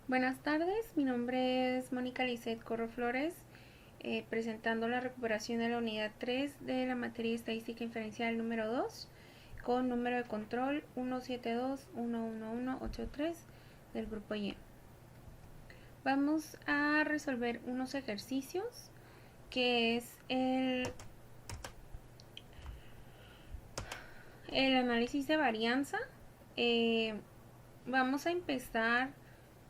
Buenas tardes, mi nombre es Mónica Lisset Corro Flores, presentando la recuperación de la unidad 3 de la materia estadística inferencial número 2 con número de control 172111183 del grupo Y. Vamos a resolver unos ejercicios que es el análisis de varianza. Vamos a empezar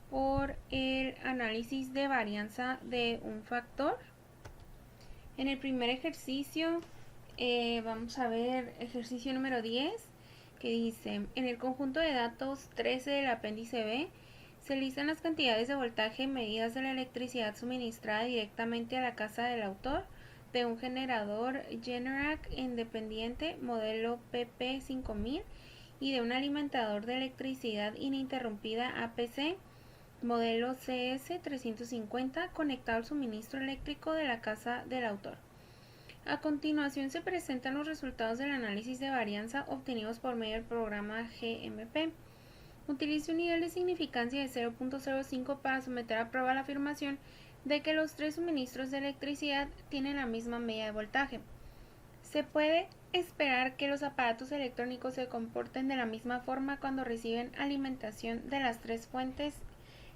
por el análisis de varianza de un factor. En el primer ejercicio vamos a ver ejercicio número 10, que dice: en el conjunto de datos 13 del apéndice B se listan las cantidades de voltaje medidas de la electricidad suministrada directamente a la casa del autor de un generador Generac independiente modelo PP5000 y de un alimentador de electricidad ininterrumpida APC modelo CS350 conectado al suministro eléctrico de la casa del autor. A continuación se presentan los resultados del análisis de varianza obtenidos por medio del programa GMP. Utilice un nivel de significancia de 0.05 para someter a prueba la afirmación de que los tres suministros de electricidad tienen la misma medida de voltaje. Se puede esperar que los aparatos electrónicos se comporten de la misma forma cuando reciben alimentación de las tres fuentes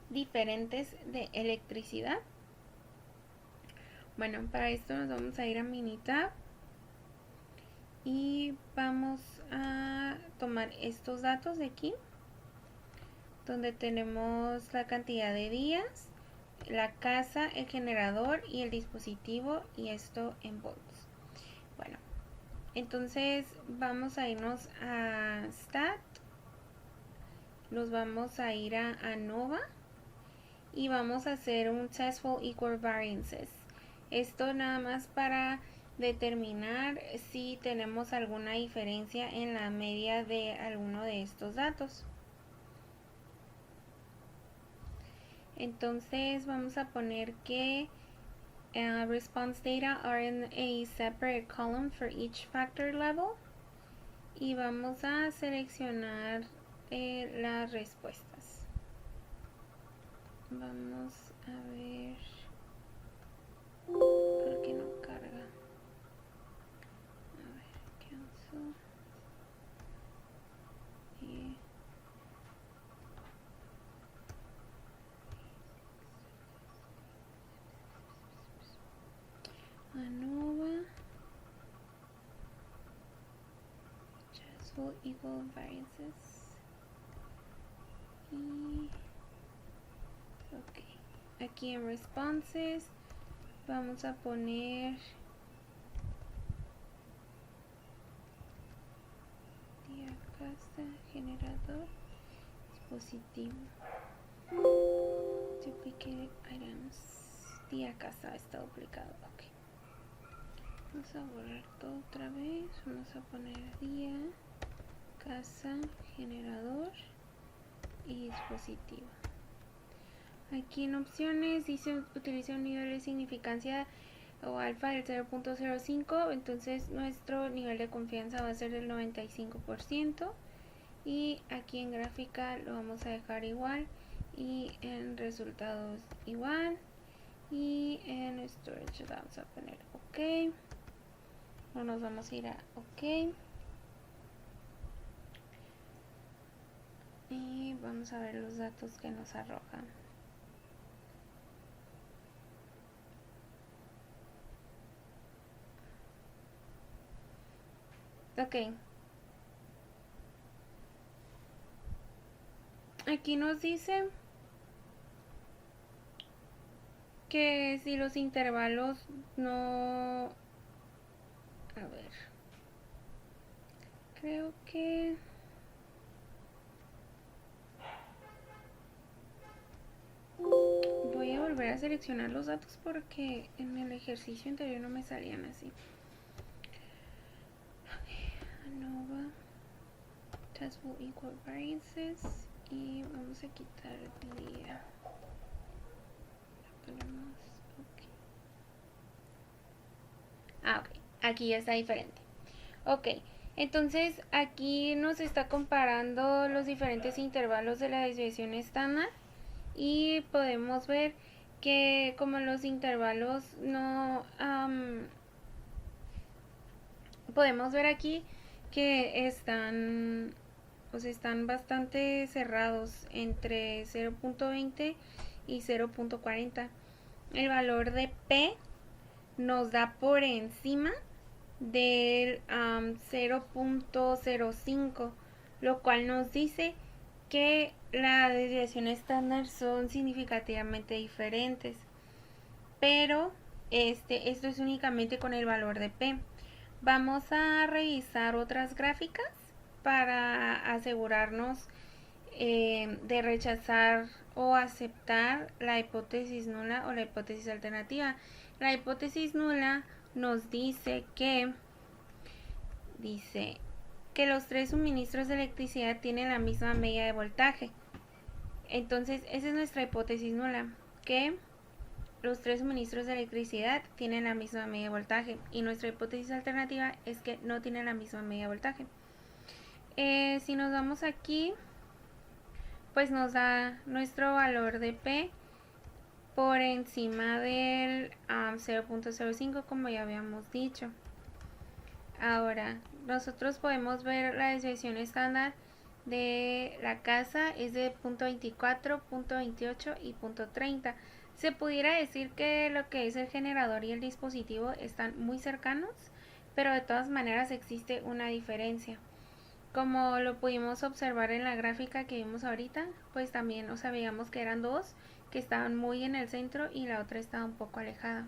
diferentes de electricidad. Bueno, para esto nos vamos a ir a Minitab y vamos a tomar estos datos de aquí, donde tenemos la cantidad de días, la casa, el generador y el dispositivo, y esto en volts. Bueno, entonces vamos a irnos a Stat, nos vamos a ir a ANOVA y vamos a hacer un Testful Equal Variances. Esto nada más para determinar si tenemos alguna diferencia en la media de alguno de estos datos. Entonces vamos a poner que response data are in a separate column for each factor level y vamos a seleccionar las respuestas. Vamos a ver por qué no carga. A ver, cancel. Y ANOVA Testful Equal Variances y ok, aquí en responses vamos a poner día, casa, generador, dispositivo, duplicate items, día, casa está duplicado. Ok, vamos a borrar todo otra vez, vamos a poner día, casa, generador y dispositivo. Aquí en opciones dice utiliza un nivel de significancia o alfa del 0.05, entonces nuestro nivel de confianza va a ser del 95%, y aquí en gráfica lo vamos a dejar igual y en resultados igual, y en storage vamos a poner ok, o nos vamos a ir a ok y vamos a ver los datos que nos arrojan. Ok, aquí nos dice que si los intervalos no... A ver, creo que... Voy a volver a seleccionar los datos porque en el ejercicio anterior no me salían así. ANOVA Testful Equal Variances y vamos a quitar el día. Ponemos ok. Ok, aquí ya está diferente. Ok, entonces aquí nos está comparando los diferentes intervalos de la desviación estándar y podemos ver que como los intervalos no podemos ver aquí que están bastante cerrados entre 0.20 y 0.40. El valor de P nos da por encima del 0.05, lo cual nos dice que la desviación estándar son significativamente diferentes. Pero esto es únicamente con el valor de P. Vamos a revisar otras gráficas para asegurarnos de rechazar o aceptar la hipótesis nula o la hipótesis alternativa. La hipótesis nula nos dice que los tres suministros de electricidad tienen la misma medida de voltaje. Entonces, esa es nuestra hipótesis nula, que los tres suministros de electricidad tienen la misma medida de voltaje, y nuestra hipótesis alternativa es que no tienen la misma medida de voltaje. Si nos vamos aquí, pues nos da nuestro valor de P por encima del 0.05, como ya habíamos dicho. Ahora, nosotros podemos ver la desviación estándar de la casa es de 0.24, 0.28 y 0.30. Se pudiera decir que lo que es el generador y el dispositivo están muy cercanos, pero de todas maneras existe una diferencia. Como lo pudimos observar en la gráfica que vimos ahorita, pues también, veíamos que eran dos que estaban muy en el centro y la otra estaba un poco alejada.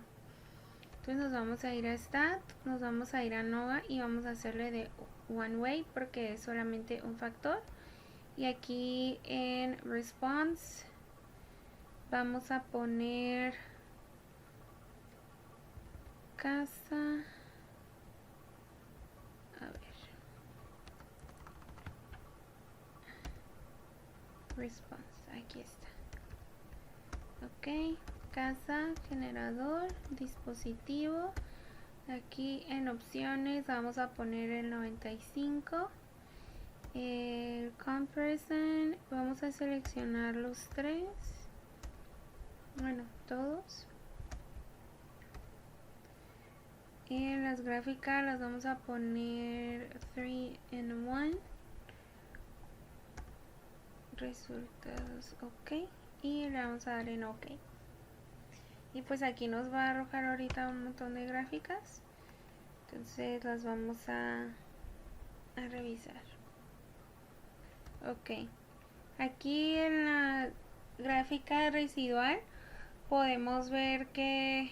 Entonces nos vamos a ir a Stat, nos vamos a ir a Nova y vamos a hacerle de One Way porque es solamente un factor. Y aquí en Response vamos a poner casa. A ver. Response, aquí está. Ok, casa, generador, dispositivo. Aquí en opciones vamos a poner el 95. El comparison, vamos a seleccionar los tres. Bueno, todos. Y en las gráficas las vamos a poner 3 in 1. Resultados, ok. Y le vamos a dar en ok. Y pues aquí nos va a arrojar ahorita un montón de gráficas. Entonces las vamos a revisar. Ok. Aquí en la gráfica residual podemos ver que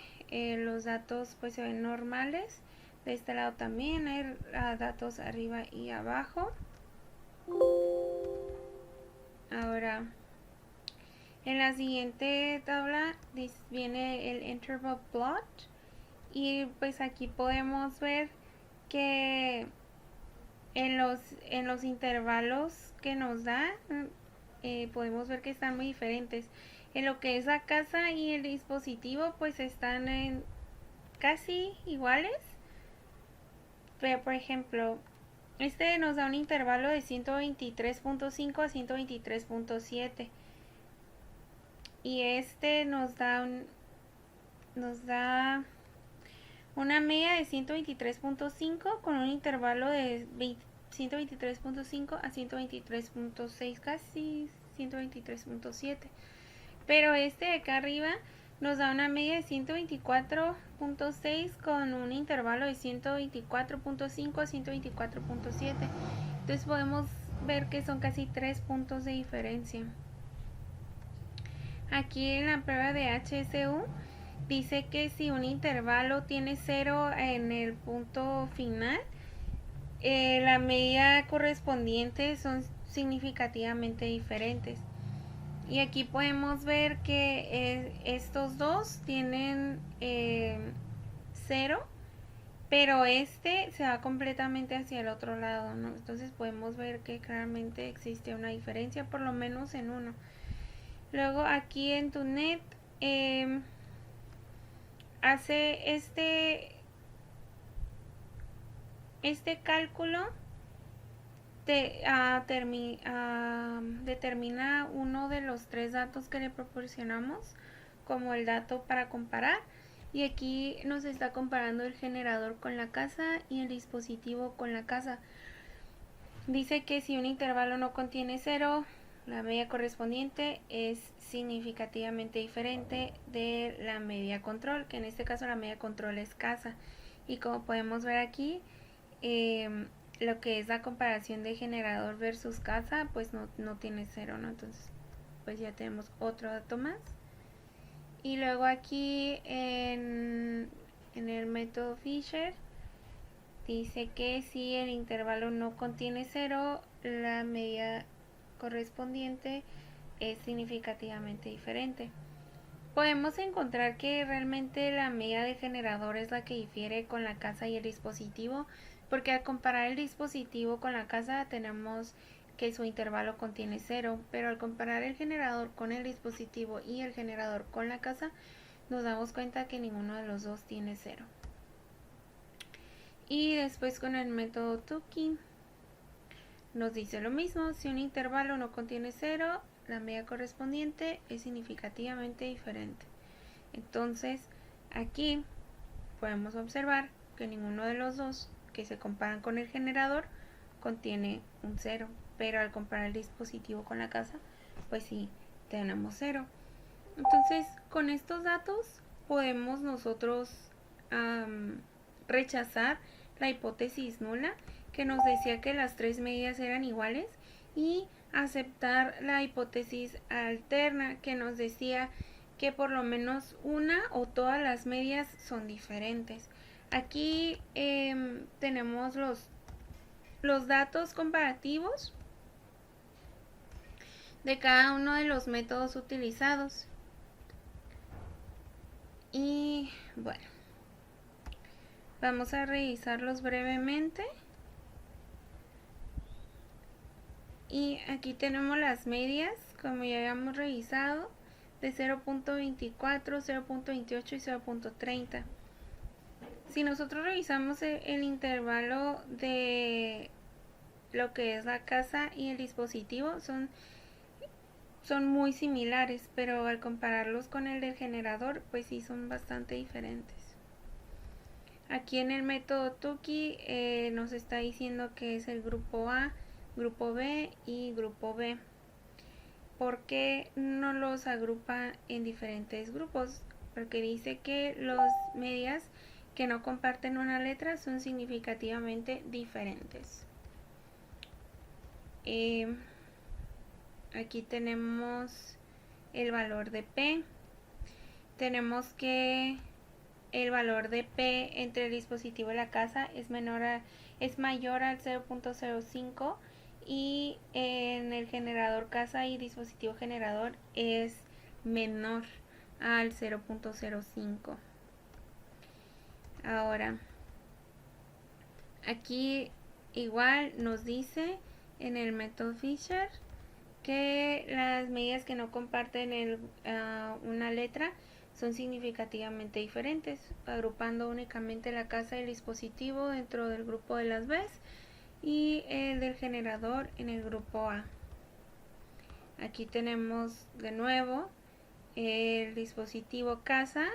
los datos pues se ven normales. De este lado también hay datos arriba y abajo. Ahora, en la siguiente tabla viene el interval plot y pues aquí podemos ver que en los intervalos que nos da podemos ver que están muy diferentes. En lo que es la casa y el dispositivo pues están casi iguales, pero por ejemplo este nos da un intervalo de 123.5 a 123.7 y este nos da una media de 123.5 con un intervalo de 123.5 a 123.6, casi 123.7. Pero este de acá arriba nos da una media de 124.6 con un intervalo de 124.5 a 124.7. Entonces podemos ver que son casi 3 puntos de diferencia. Aquí en la prueba de HSU dice que si un intervalo tiene 0 en el punto final, la medida correspondiente son significativamente diferentes. Y aquí podemos ver que estos dos tienen 0, pero este se va completamente hacia el otro lado, ¿no? Entonces podemos ver que claramente existe una diferencia, por lo menos en uno. Luego aquí en TUNET hace este cálculo determina uno de los 3 datos que le proporcionamos como el dato para comparar, y aquí nos está comparando el generador con la casa y el dispositivo con la casa. Dice que si un intervalo no contiene 0, la media correspondiente es significativamente diferente de la media control, que en este caso la media control es casa. Y como podemos ver aquí, lo que es la comparación de generador versus casa, pues no tiene 0, ¿no? Entonces, pues ya tenemos otro dato más. Y luego aquí en el método Fisher dice que si el intervalo no contiene 0, la media correspondiente es significativamente diferente. Podemos encontrar que realmente la media del generador es la que difiere con la casa y el dispositivo, porque al comparar el dispositivo con la casa tenemos que su intervalo contiene 0, pero al comparar el generador con el dispositivo y el generador con la casa, nos damos cuenta que ninguno de los dos tiene 0. Y después con el método Tukey nos dice lo mismo: si un intervalo no contiene 0, la media correspondiente es significativamente diferente. Entonces aquí podemos observar que ninguno de los dos que se comparan con el generador contiene un 0, pero al comparar el dispositivo con la casa, pues sí tenemos 0. Entonces con estos datos podemos nosotros rechazar la hipótesis nula, que nos decía que las 3 medidas eran iguales, y aceptar la hipótesis alterna, que nos decía que por lo menos una o todas las medias son diferentes. Aquí tenemos los datos comparativos de cada uno de los métodos utilizados. Y bueno, vamos a revisarlos brevemente. Y aquí tenemos las medias, como ya habíamos revisado, de 0.24, 0.28 y 0.30. Si nosotros revisamos el intervalo de lo que es la casa y el dispositivo, son muy similares, pero al compararlos con el del generador, pues sí son bastante diferentes. Aquí en el método Tukey nos está diciendo que es el grupo A, grupo B y grupo B. ¿Por qué no los agrupa en diferentes grupos? Porque dice que las medias que no comparten una letra son significativamente diferentes. Aquí tenemos el valor de P. Tenemos que el valor de P entre el dispositivo y la casa es mayor al 0.05, y en el generador casa y dispositivo generador es menor al 0.05. Ahora, aquí igual nos dice en el método Fisher que las medidas que no comparten una letra son significativamente diferentes, agrupando únicamente la casa y el dispositivo dentro del grupo de las Bs y el del generador en el grupo A. Aquí tenemos de nuevo el dispositivo casa,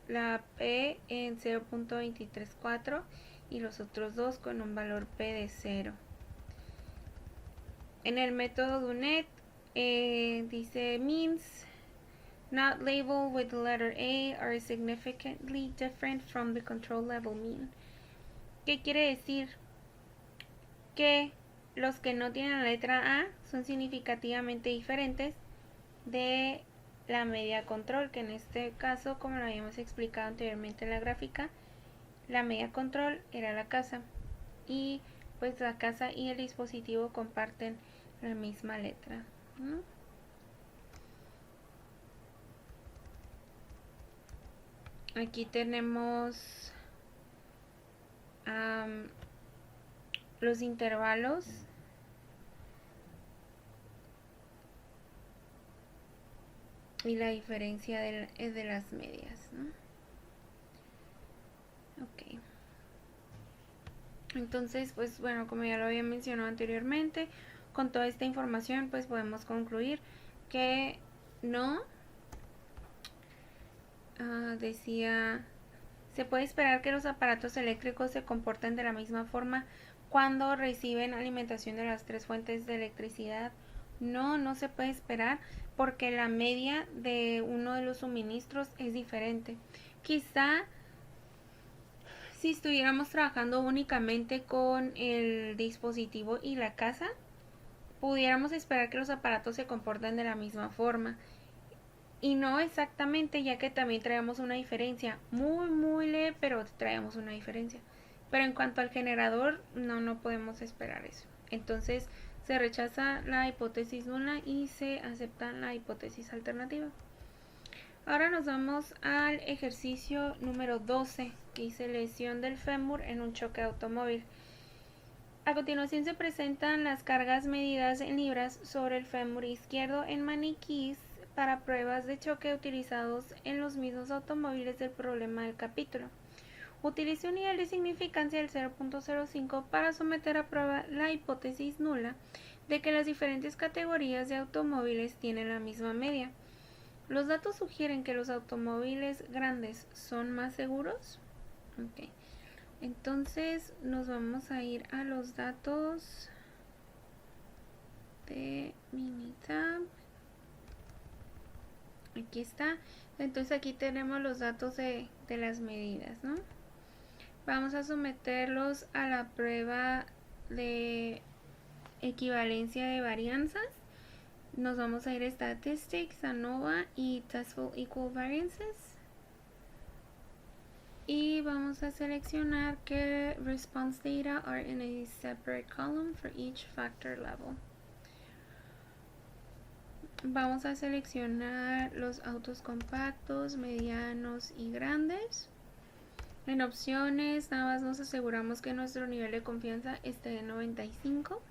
la P en 0.234 y los otros dos con un valor P de 0. En el método Dunet dice means not labeled with the letter A are significantly different from the control level mean. ¿Qué quiere decir? Que los que no tienen la letra A son significativamente diferentes de la media control, que en este caso, como lo habíamos explicado anteriormente en la gráfica, la media control era la casa, y pues la casa y el dispositivo comparten la misma letra, ¿no? Aquí tenemos los intervalos y la diferencia de las medias, ¿no? Ok. Entonces, pues bueno, como ya lo había mencionado anteriormente, con toda esta información pues podemos concluir que no, decía, se puede esperar que los aparatos eléctricos se comporten de la misma forma cuando reciben alimentación de las tres fuentes de electricidad. No, no se puede esperar porque la media de uno de los suministros es diferente. Quizá si estuviéramos trabajando únicamente con el dispositivo y la casa, pudiéramos esperar que los aparatos se comporten de la misma forma. Y no exactamente, ya que también traemos una diferencia. Muy leve, pero traemos una diferencia. Pero en cuanto al generador, no podemos esperar eso. Entonces se rechaza la hipótesis nula y se acepta la hipótesis alternativa. Ahora nos vamos al ejercicio número 12, que dice lesión del fémur en un choque automóvil. A continuación se presentan las cargas medidas en libras sobre el fémur izquierdo en maniquís para pruebas de choque utilizados en los mismos automóviles del problema del capítulo. Utilice un nivel de significancia del 0.05 para someter a prueba la hipótesis nula de que las diferentes categorías de automóviles tienen la misma media. Los datos sugieren que los automóviles grandes son más seguros. Okay. Entonces nos vamos a ir a los datos de Minitab. Aquí está. Entonces aquí tenemos los datos de las medidas, ¿no? Vamos a someterlos a la prueba de equivalencia de varianzas. Nos vamos a ir a Statistics, ANOVA y Testful Equal Variances. Y vamos a seleccionar que response data are in a separate column for each factor level. Vamos a seleccionar los autos compactos, medianos y grandes. En opciones, nada más nos aseguramos que nuestro nivel de confianza esté en 95.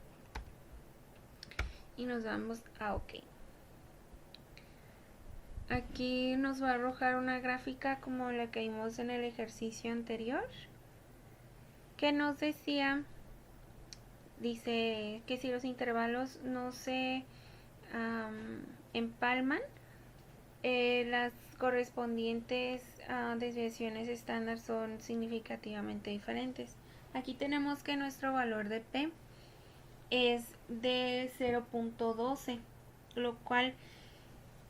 Y nos damos a OK. Aquí nos va a arrojar una gráfica como la que vimos en el ejercicio anterior, que nos decía, dice que si los intervalos no se empalman, las correspondientes desviaciones estándar son significativamente diferentes. Aquí tenemos que nuestro valor de P es de 0.12, lo cual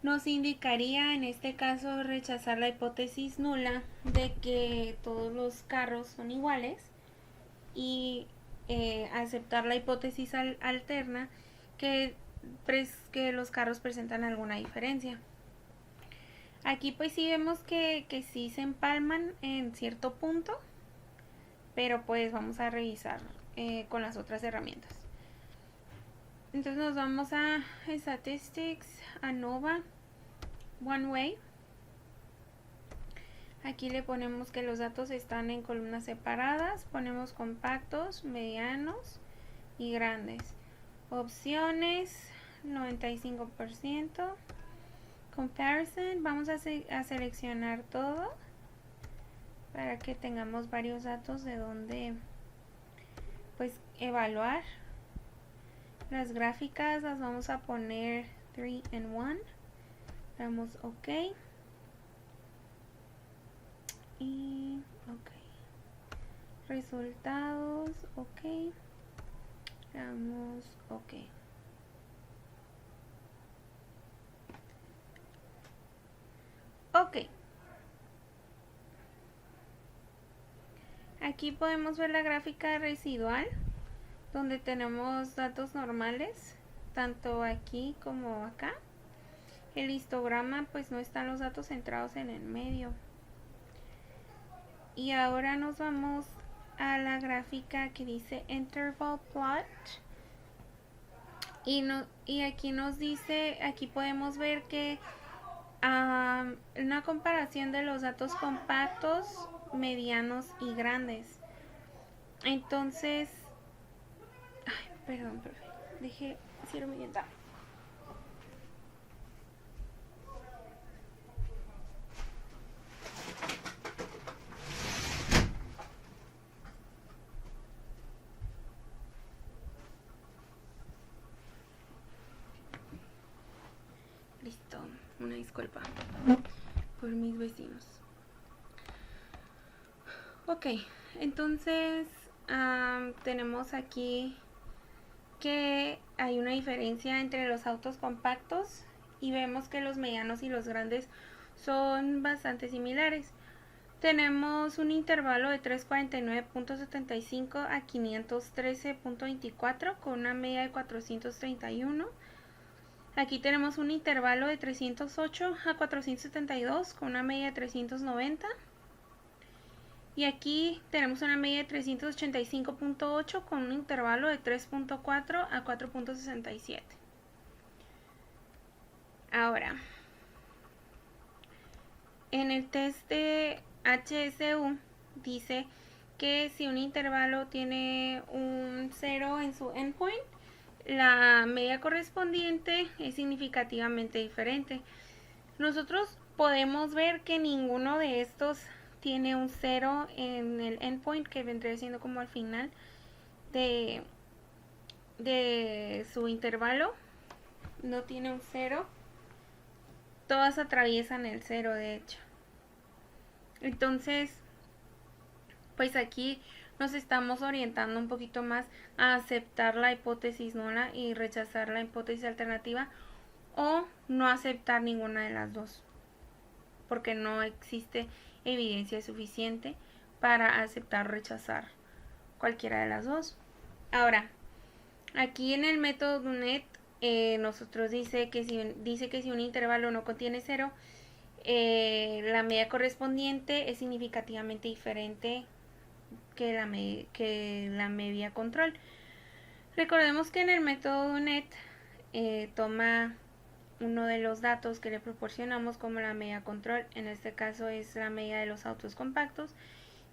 nos indicaría en este caso rechazar la hipótesis nula de que todos los carros son iguales y aceptar la hipótesis alterna que los carros presentan alguna diferencia. Aquí pues sí vemos que sí se empalman en cierto punto, pero pues vamos a revisar con las otras herramientas. Entonces nos vamos a Statistics, ANOVA, One Way. Aquí le ponemos que los datos están en columnas separadas, ponemos compactos, medianos y grandes. Opciones, 95%. Comparison, vamos a seleccionar todo para que tengamos varios datos de donde pues evaluar. Las gráficas las vamos a poner 3 and 1. Damos OK. Y OK. Resultados, OK. Damos OK. OK. Aquí podemos ver la gráfica residual, donde tenemos datos normales, tanto aquí como acá. El histograma pues no están los datos centrados en el medio. Y ahora nos vamos a la gráfica que dice Interval Plot. Y aquí nos dice, aquí podemos ver que una comparación de los datos compactos, medianos y grandes. Entonces, perdón, profe, dejé cierro mi ventana. disculpa por mis vecinos. Ok, entonces tenemos aquí que hay una diferencia entre los autos compactos y vemos que los medianos y los grandes son bastante similares. Tenemos un intervalo de 349.75 a 513.24 con una media de 431. Aquí tenemos un intervalo de 308 a 472 con una media de 390. Y aquí tenemos una media de 385.8 con un intervalo de 3.4 a 4.67. Ahora, en el test de HSU dice que si un intervalo tiene un 0 en su endpoint, la media correspondiente es significativamente diferente. Nosotros podemos ver que ninguno de estos tiene un 0 en el endpoint, que vendría siendo como al final de su intervalo. No tiene un 0. Todas atraviesan el 0, de hecho. Entonces, pues aquí nos estamos orientando un poquito más a aceptar la hipótesis nula y rechazar la hipótesis alternativa, o no aceptar ninguna de las dos, porque no existe evidencia suficiente para aceptar o rechazar cualquiera de las dos. Ahora, aquí en el método Dunet nosotros dice que si un intervalo no contiene 0, la media correspondiente es significativamente diferente que la media control. Recordemos que en el método Dunet toma uno de los datos que le proporcionamos como la media control, en este caso es la media de los autos compactos,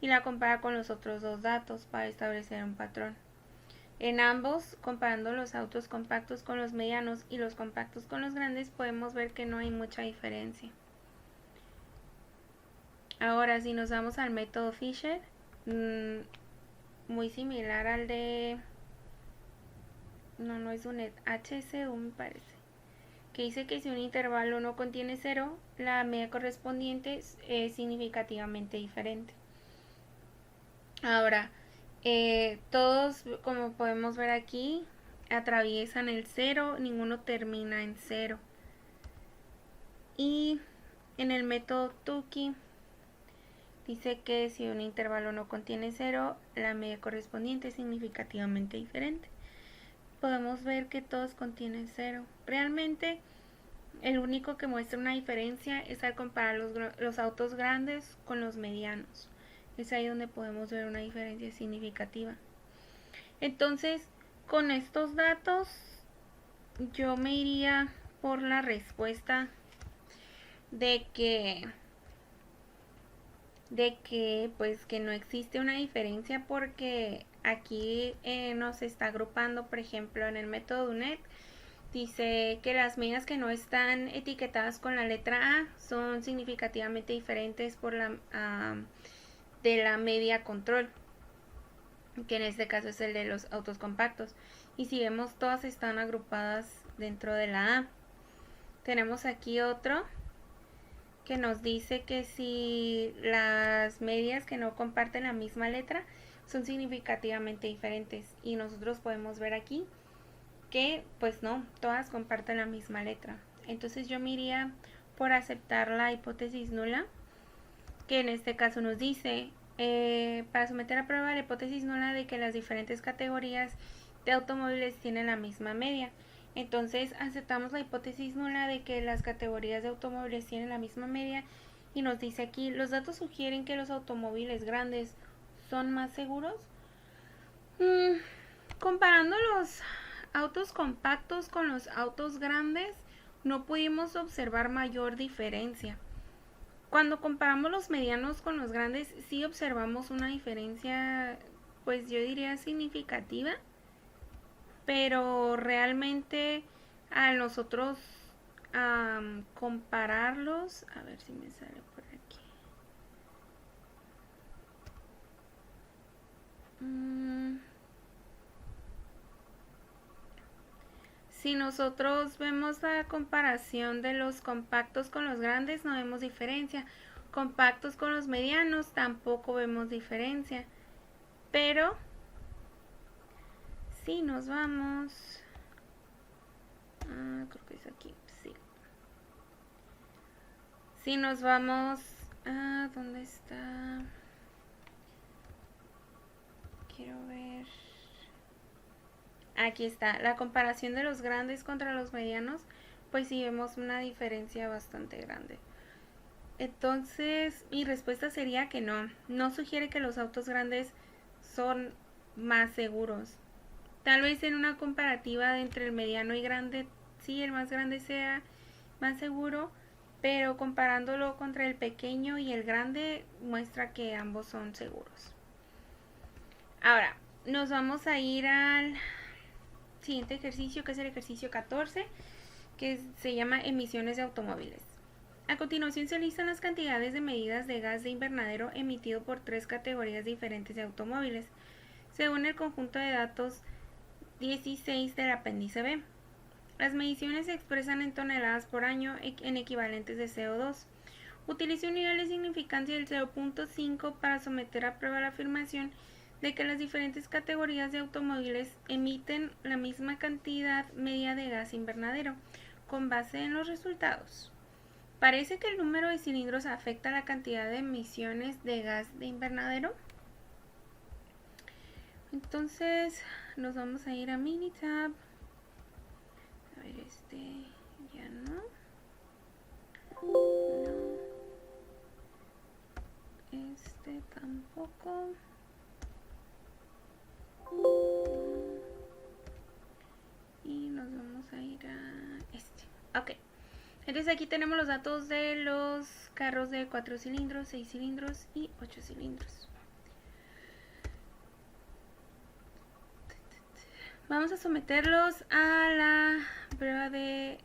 y la compara con los otros dos datos para establecer un patrón. En ambos, comparando los autos compactos con los medianos y los compactos con los grandes, podemos ver que no hay mucha diferencia. Ahora, si nos vamos al método Fisher, muy similar al de... No es un HSU, me parece, que dice que si un intervalo no contiene 0, la media correspondiente es significativamente diferente. Ahora, todos, como podemos ver aquí, atraviesan el 0, ninguno termina en 0. Y en el método Tukey dice que si un intervalo no contiene 0, la media correspondiente es significativamente diferente. Podemos ver que todos contienen 0. Realmente, el único que muestra una diferencia es al comparar los autos grandes con los medianos. Es ahí donde podemos ver una diferencia significativa. Entonces, con estos datos, yo me iría por la respuesta de que pues que no existe una diferencia, porque aquí nos está agrupando, por ejemplo, en el método Dunet dice que las medias que no están etiquetadas con la letra A son significativamente diferentes por de la media control, que en este caso es el de los autos compactos. Y si vemos, todas están agrupadas dentro de la A. Tenemos aquí otro que nos dice que si las medias que no comparten la misma letra son significativamente diferentes, y nosotros podemos ver aquí que pues no, todas comparten la misma letra. Entonces yo me iría por aceptar la hipótesis nula, que en este caso nos dice para someter a prueba la hipótesis nula de que las diferentes categorías de automóviles tienen la misma media. Entonces aceptamos la hipótesis nula de que las categorías de automóviles tienen la misma media, y nos dice aquí: los datos sugieren que los automóviles grandes son más seguros. Comparando los autos compactos con los autos grandes, no pudimos observar mayor diferencia. Cuando comparamos los medianos con los grandes, sí observamos una diferencia, pues yo diría significativa, pero realmente a nosotros compararlos, a ver si me sale por aquí. Si nosotros vemos la comparación de los compactos con los grandes, no vemos diferencia. Compactos con los medianos, tampoco vemos diferencia. Pero si nos vamos, creo que es aquí, sí. Si nos vamos, ¿dónde está? Quiero ver. Aquí está, la comparación de los grandes contra los medianos, pues sí vemos una diferencia bastante grande. Entonces, mi respuesta sería que no. No sugiere que los autos grandes son más seguros. Tal vez en una comparativa entre el mediano y grande, sí, el más grande sea más seguro, pero comparándolo contra el pequeño y el grande, muestra que ambos son seguros. Ahora, nos vamos a ir al siguiente ejercicio, que es el ejercicio 14, que se llama emisiones de automóviles. A continuación se listan las cantidades de medidas de gas de invernadero emitido por 3 categorías diferentes de automóviles, según el conjunto de datos 16 del apéndice B. Las mediciones se expresan en toneladas por año en equivalentes de CO2. Utilice un nivel de significancia del 0.5 para someter a prueba la afirmación de que las diferentes categorías de automóviles emiten la misma cantidad media de gas invernadero, con base en los resultados. Parece que el número de cilindros afecta la cantidad de emisiones de gas de invernadero. Entonces nos vamos a ir a Minitab. A ver, ya no. No. Tampoco. Y nos vamos a ir a Ok. Entonces aquí tenemos los datos de los carros de 4 cilindros, 6 cilindros y 8 cilindros. Vamos a someterlos a la prueba de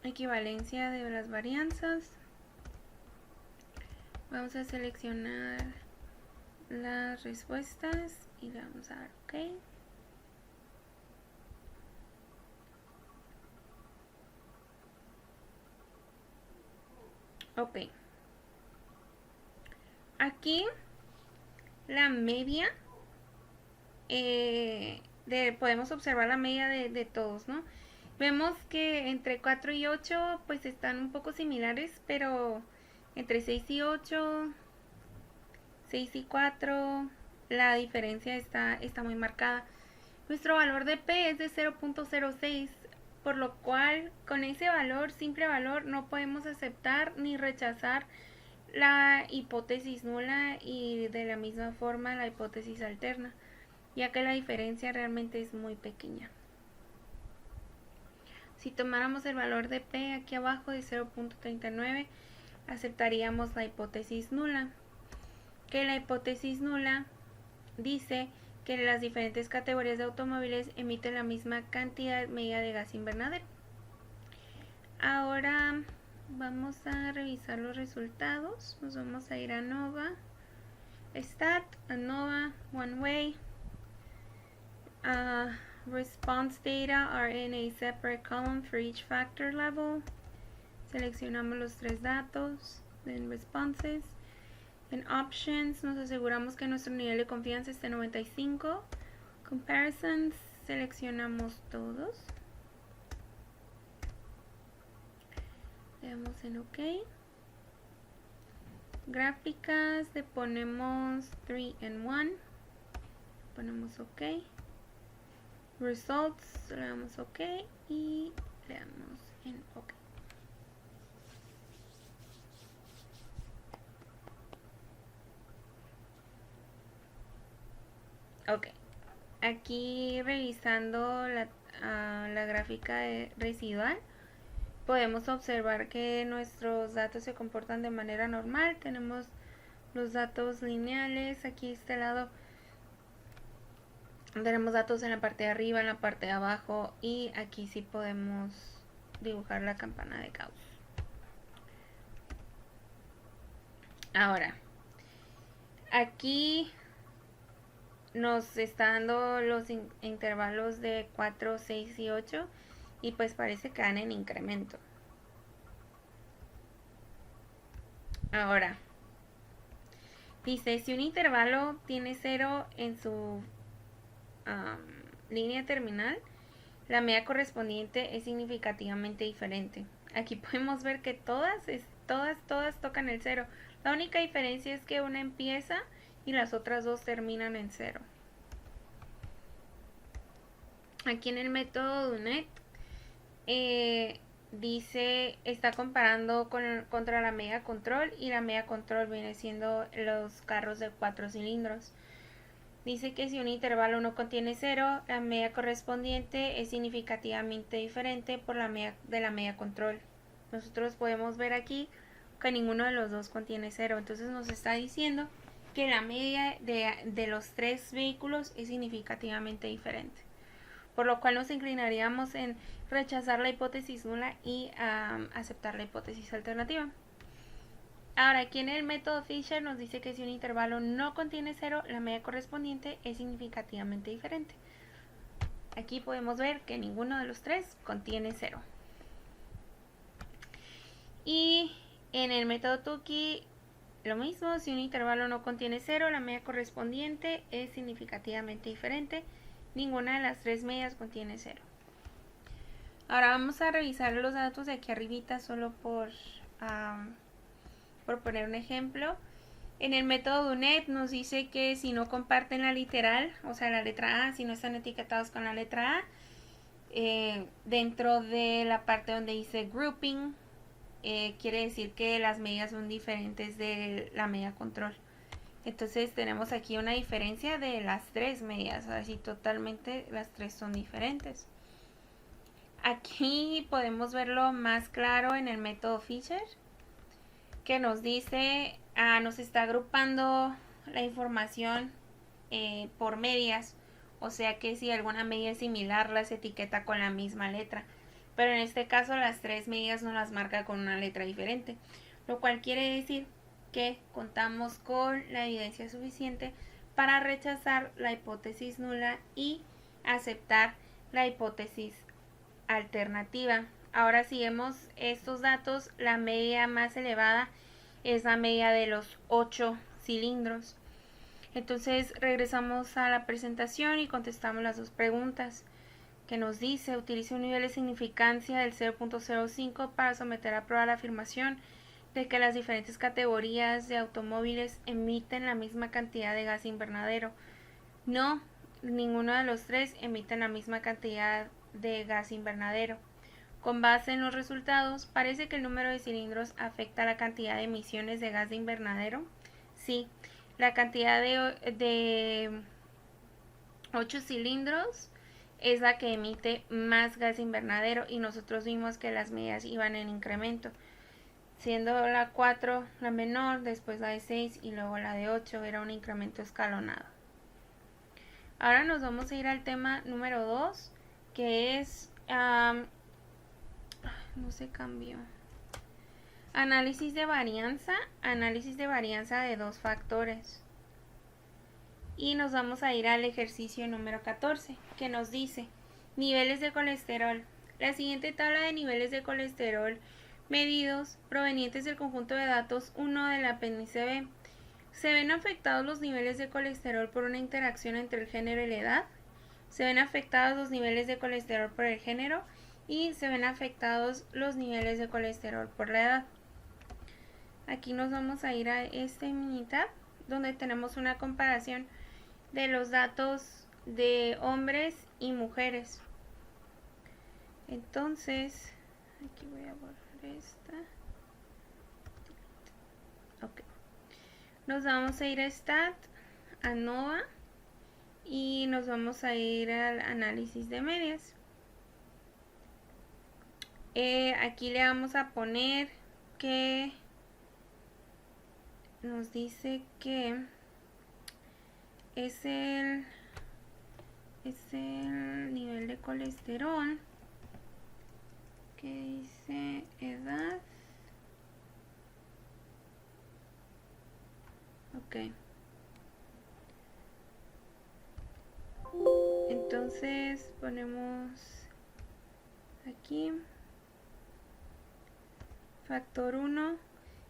equivalencia de las varianzas. Vamos a seleccionar las respuestas y le vamos a dar OK. Ok. Aquí la media, podemos observar la media de todos, ¿no? Vemos que entre 4 y 8 pues están un poco similares, pero entre 6 y 8, 6 y 4, la diferencia está muy marcada. Nuestro valor de P es de 0.06, por lo cual con ese valor, simple valor, no podemos aceptar ni rechazar la hipótesis nula y de la misma forma la hipótesis alterna, ya que la diferencia realmente es muy pequeña. Si tomáramos el valor de P aquí abajo de 0.39, aceptaríamos la hipótesis nula, que la hipótesis nula dice que las diferentes categorías de automóviles emiten la misma cantidad media de gas invernadero. Ahora vamos a revisar los resultados. Nos vamos a ir a ANOVA, Stat, ANOVA, One Way. Response data are in a separate column for each factor level. Seleccionamos los 3 datos en responses. En options nos aseguramos que nuestro nivel de confianza esté en 95. Comparisons, seleccionamos todos. Le damos en OK. Gráficas, le ponemos 3 and 1. Ponemos OK. Results, le damos OK y le damos en OK. Ok, aquí revisando la gráfica residual, podemos observar que nuestros datos se comportan de manera normal. Tenemos los datos lineales, aquí a este lado tenemos datos en la parte de arriba, en la parte de abajo, y aquí sí podemos dibujar la campana de Gauss. Ahora, aquí nos está dando los intervalos de 4, 6 y 8. y pues parece que van en incremento. Ahora, dice, si un intervalo tiene 0 en su línea terminal, la media correspondiente es significativamente diferente. Aquí podemos ver que todas tocan el 0. La única diferencia es que una empieza y las otras dos terminan en 0. Aquí en el método Dunet dice, está comparando contra la media control, y la media control viene siendo los carros de 4 cilindros. Dice que si un intervalo no contiene 0, la media correspondiente es significativamente diferente por la media de la media control. Nosotros podemos ver aquí que ninguno de los dos contiene 0, entonces nos está diciendo que la media de los 3 vehículos es significativamente diferente, por lo cual nos inclinaríamos en rechazar la hipótesis nula y aceptar la hipótesis alternativa. Ahora, aquí en el método Fisher nos dice que si un intervalo no contiene 0, la media correspondiente es significativamente diferente. Aquí podemos ver que ninguno de los 3 contiene 0. Y en el método Tukey, lo mismo, si un intervalo no contiene 0, la media correspondiente es significativamente diferente. Ninguna de las 3 medias contiene 0. Ahora vamos a revisar los datos de aquí arribita solo por poner un ejemplo. En el método Dunet nos dice que si no comparten la literal, o sea la letra A, si no están etiquetados con la letra A, dentro de la parte donde dice grouping, quiere decir que las medidas son diferentes de la media control. Entonces tenemos aquí una diferencia de las 3 medidas, así totalmente las 3 son diferentes. Aquí podemos verlo más claro en el método Fisher, que nos dice, nos está agrupando la información por medias, o sea que si alguna media es similar las etiqueta con la misma letra, pero en este caso las 3 medidas nos las marca con una letra diferente, lo cual quiere decir que contamos con la evidencia suficiente para rechazar la hipótesis nula y aceptar la hipótesis alternativa. Ahora, si vemos estos datos, la media más elevada es la media de los 8 cilindros. Entonces regresamos a la presentación y contestamos las dos preguntas que nos dice: utilice un nivel de significancia del 0.05 para someter a prueba la afirmación de que las diferentes categorías de automóviles emiten la misma cantidad de gas invernadero. No, ninguno de los 3 emiten la misma cantidad de gas invernadero. Con base en los resultados, ¿parece que el número de cilindros afecta la cantidad de emisiones de gas de invernadero? Sí, la cantidad de 8 cilindros es la que emite más gas invernadero, y nosotros vimos que las medidas iban en incremento, siendo la 4 la menor, después la de 6 y luego la de 8, era un incremento escalonado. Ahora nos vamos a ir al tema número 2, que es no se cambió. Análisis de varianza de dos factores. Y nos vamos a ir al ejercicio número 14, que nos dice: niveles de colesterol. La siguiente tabla de niveles de colesterol medidos provenientes del conjunto de datos 1 del apéndice B. ¿Se ven afectados los niveles de colesterol por una interacción entre el género y la edad? ¿Se ven afectados los niveles de colesterol por el género? Y se ven afectados los niveles de colesterol por la edad. Aquí nos vamos a ir a este mini tab donde tenemos una comparación de los datos de hombres y mujeres. Entonces, aquí voy a borrar esta. Ok. Nos vamos a ir a Stat, a NOVA, y nos vamos a ir al análisis de medias. Aquí le vamos a poner que nos dice que es el nivel de colesterol, que dice edad. Ok. Entonces ponemos Aquí. Factor 1.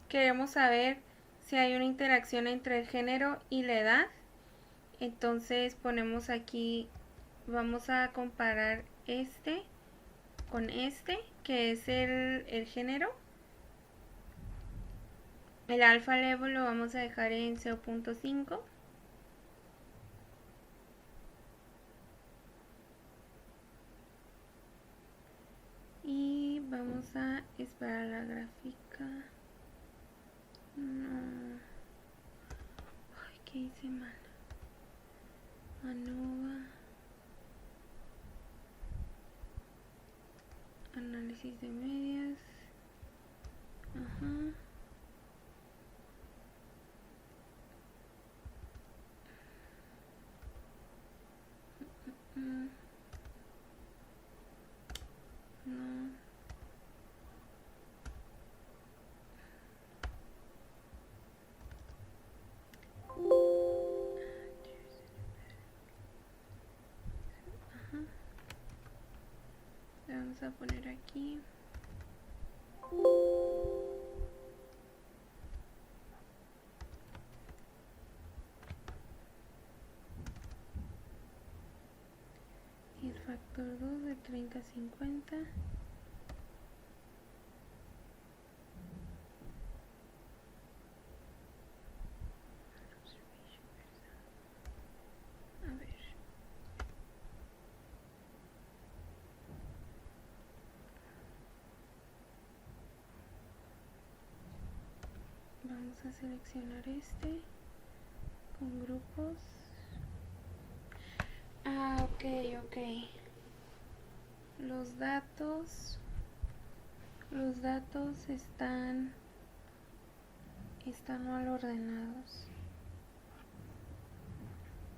Queremos saber si hay una interacción entre el género y la edad. Entonces ponemos aquí, vamos a comparar este con este, que es el género. El alfa level lo vamos a dejar en 0.5. Y vamos a esperar la gráfica. No. Ay, ¿qué hice mal? ANOVA. Análisis de medias. Ajá. No. Ajá. Le vamos a poner aquí. Y el factor 2 de 30 a 50. A ver. Vamos a seleccionar este con grupos. Ah, ok. Los datos están mal ordenados.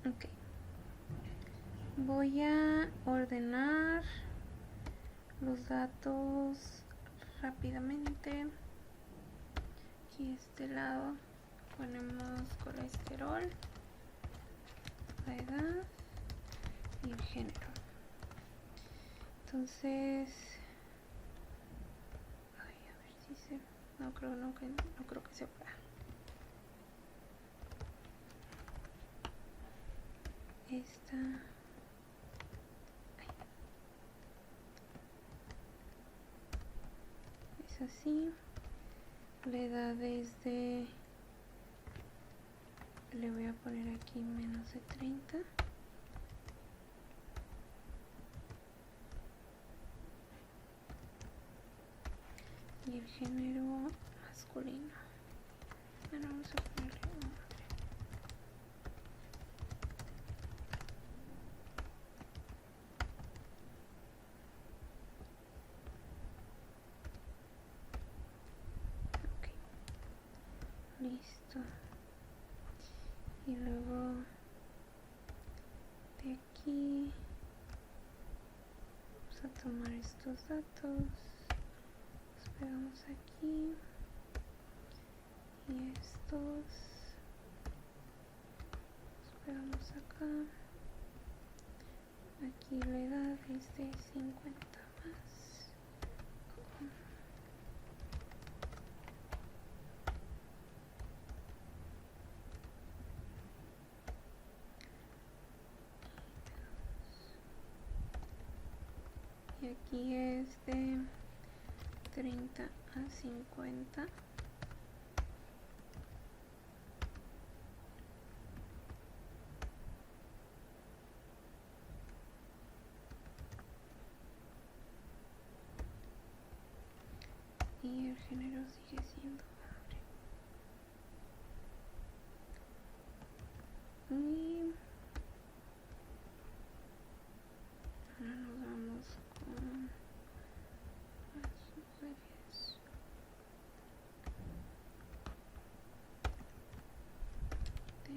Ok. Voy a ordenar los datos rápidamente. Aquí a este lado ponemos colesterol, la edad y el género. Entonces, a ver si se, no creo que se pueda. Esta, es así. La edad es de, le voy a poner aquí menos de 30. Y el género masculino. Bueno, vamos a ponerle hombre. Ok. Listo. Y luego de aquí vamos a tomar estos datos. Los pegamos aquí. Y estos los pegamos acá. Aquí la edad es de 50 más. Y aquí es de 30 a 50. Y el género sigue siendo hombre. Y ahora nos vamos con las mujeres. De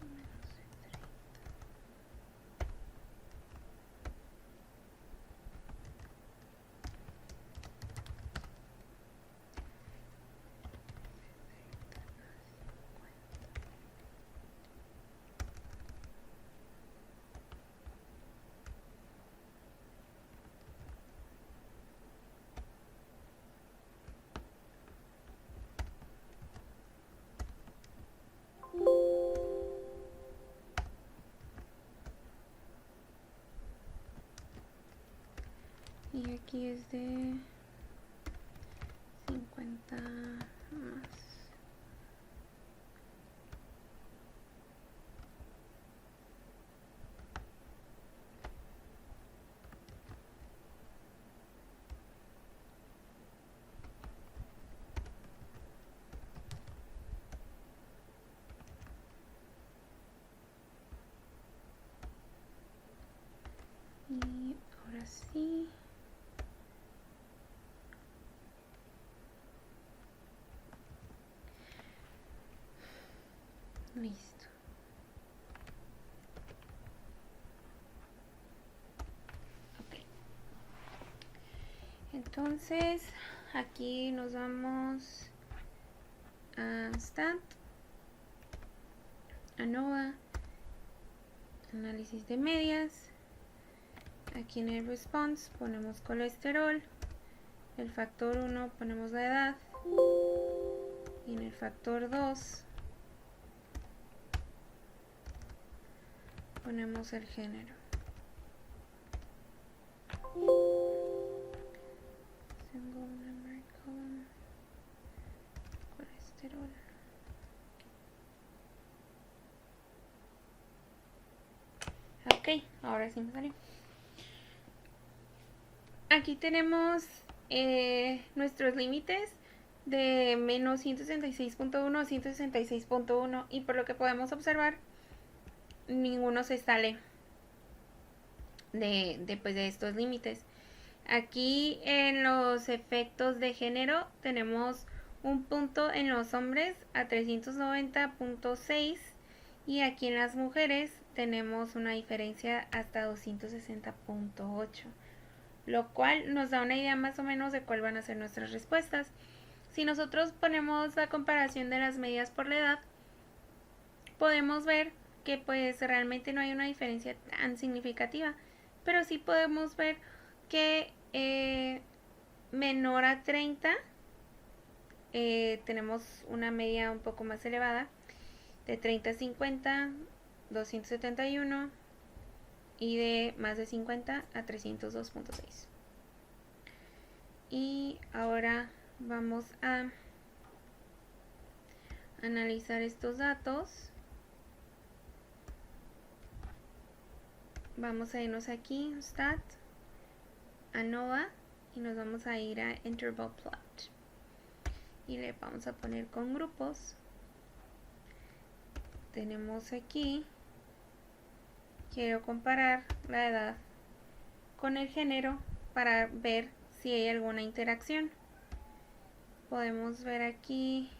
menos de 30. aquí es de 50 más. Y ahora sí. Listo. Ok. Entonces, aquí nos vamos a Stat, ANOVA, análisis de medias. Aquí en el response ponemos colesterol. El factor 1 ponemos la edad. Y en el factor 2 ponemos el género. Single numeric column, colesterol. Ok, ahora sí me salió. Aquí tenemos nuestros límites de menos 166.1 a 166.1 y por lo que podemos observar, ninguno se sale de estos límites. Aquí en los efectos de género tenemos un punto en los hombres a 390.6 y aquí en las mujeres tenemos una diferencia hasta 260.8, lo cual nos da una idea más o menos de cuál van a ser nuestras respuestas. Si nosotros ponemos la comparación de las medidas por la edad, podemos ver que pues realmente no hay una diferencia tan significativa, pero sí podemos ver que menor a 30 tenemos una media un poco más elevada, de 30 a 50, 271 y de más de 50 a 302.6. Y ahora vamos a analizar estos datos. Vamos a irnos aquí, Stat, ANOVA, y nos vamos a ir a Interval Plot. Y le vamos a poner con grupos. Tenemos aquí, quiero comparar la edad con el género para ver si hay alguna interacción. Podemos ver aquí,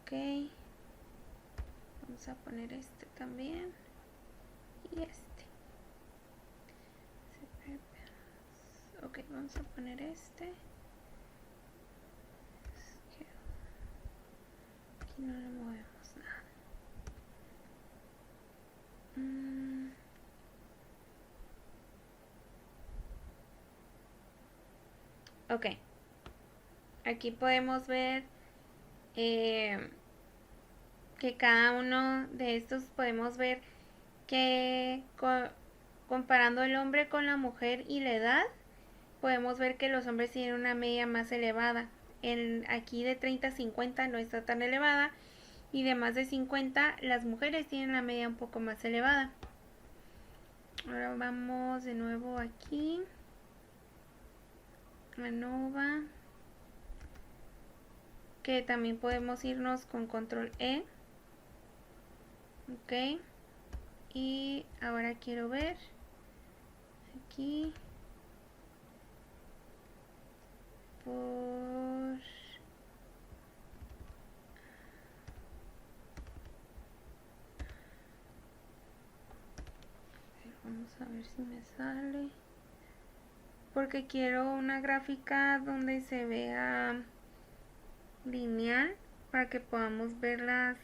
ok, vamos a poner este también y este. Ok, vamos a poner este. Aquí no le movemos nada. Ok, aquí podemos ver que cada uno de estos podemos ver que comparando el hombre con la mujer y la edad, podemos ver que los hombres tienen una media más elevada. Aquí de 30 a 50 no está tan elevada y de más de 50 las mujeres tienen la media un poco más elevada. Ahora vamos de nuevo aquí, ANOVA, que también podemos irnos con control E. Ok, y ahora quiero ver aquí por vamos a ver si me sale, porque quiero una gráfica donde se vea lineal para que podamos ver las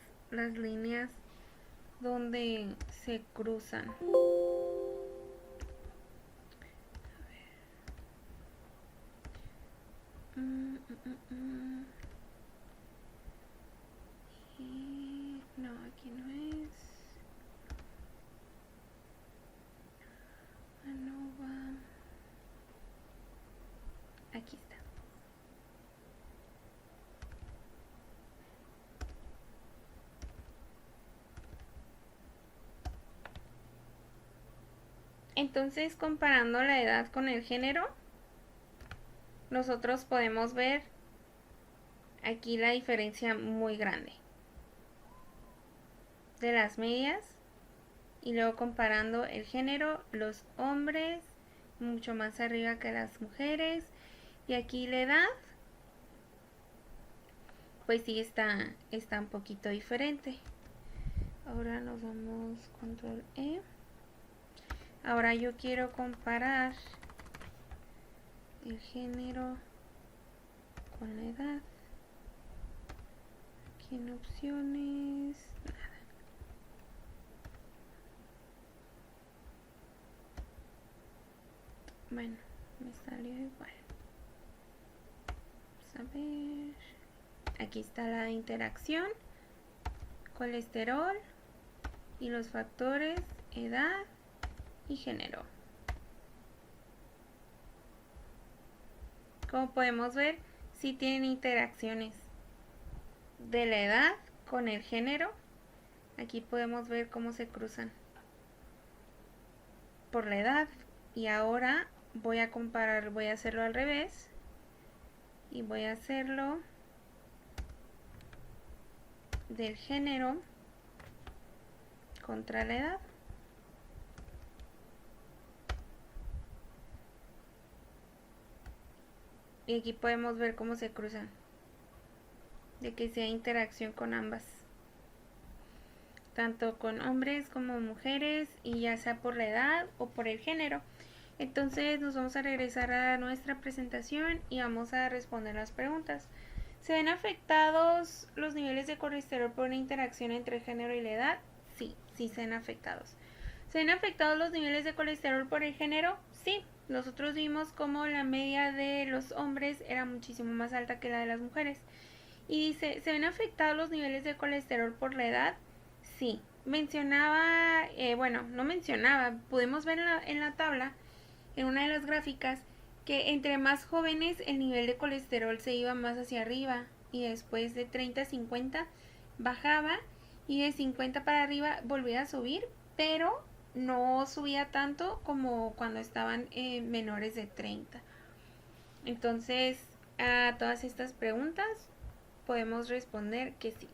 líneas donde se cruzan. Y no, aquí no es. ANOVA. Entonces, comparando la edad con el género, nosotros podemos ver aquí la diferencia muy grande de las medias. Y luego comparando el género, los hombres mucho más arriba que las mujeres. Y aquí la edad, pues sí está un poquito diferente. Ahora nos vamos control E. Ahora yo quiero comparar el género con la edad. Aquí en opciones, nada. Bueno, me salió igual. Vamos a ver. Aquí está la interacción, colesterol y los factores, edad y género. Como podemos ver, sí tienen interacciones de la edad con el género. Aquí podemos ver cómo se cruzan por la edad. Y ahora voy a comparar, voy a hacerlo al revés. Y voy a hacerlo del género contra la edad. Y aquí podemos ver cómo se cruzan, de que sea interacción con ambas, tanto con hombres como mujeres, y ya sea por la edad o por el género. Entonces nos vamos a regresar a nuestra presentación y vamos a responder las preguntas. ¿Se ven afectados los niveles de colesterol por una interacción entre el género y la edad? Sí, sí se ven afectados. ¿Se ven afectados los niveles de colesterol por el género? Sí. Nosotros vimos como la media de los hombres era muchísimo más alta que la de las mujeres. Y dice, ¿se ven afectados los niveles de colesterol por la edad? Sí. Mencionaba, no mencionaba, pudimos ver en la tabla, en una de las gráficas, que entre más jóvenes el nivel de colesterol se iba más hacia arriba y después de 30 a 50 bajaba y de 50 para arriba volvía a subir, pero no subía tanto como cuando estaban menores de 30. Entonces, a todas estas preguntas podemos responder que sí.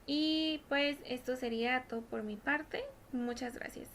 Y pues esto sería todo por mi parte. Muchas gracias.